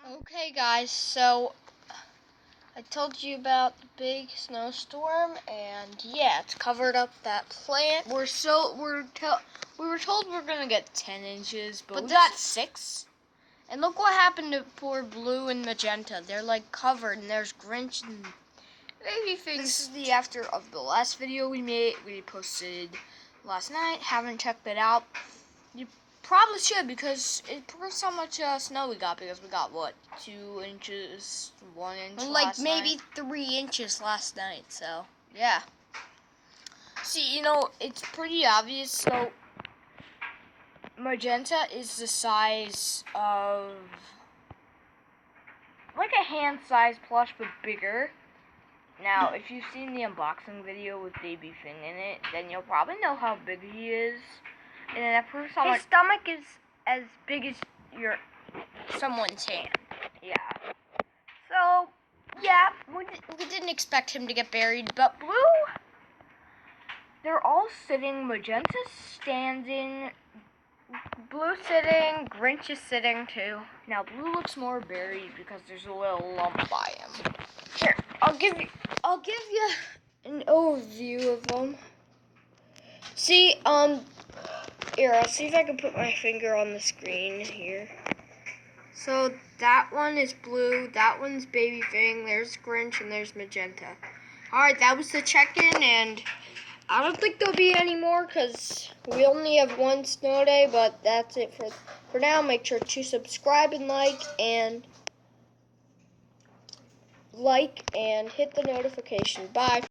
Okay guys, so I told you about the big snowstorm, and yeah, it's covered up that plant. We were told we're gonna get 10 inches, but we got 6. And look what happened to poor Blue and Magenta. They're like covered, and there's Grinch and baby things. This is the after of the last video we made. We posted last night. Haven't checked it out. You probably should, because it proves how much snow we got, because we got, what, 2 inches, 1 inch like maybe 3 inches last night, so, yeah. See, it's pretty obvious, so Magenta is the size of, like a hand-sized plush, but bigger. Now, if you've seen the unboxing video with Baby Thing in it, then you'll probably know how big he is. And that proves how much... His stomach is as big as someone's hand. Yeah. So, yeah, we didn't expect him to get buried, but Blue, they're all sitting. Magenta's standing. Blue sitting. Grinch is sitting, too. Now, Blue looks more buried because there's a little lump by him. Here, I'll give you an overview of them. See, here, I'll see if I can put my finger on the screen here. So that one is Blue, that one's Baby Thing, there's Grinch, and there's Magenta. Alright, that was the check-in, and I don't think there'll be any more because we only have one snow day, but that's it for now. Make sure to subscribe and like and hit the notification. Bye.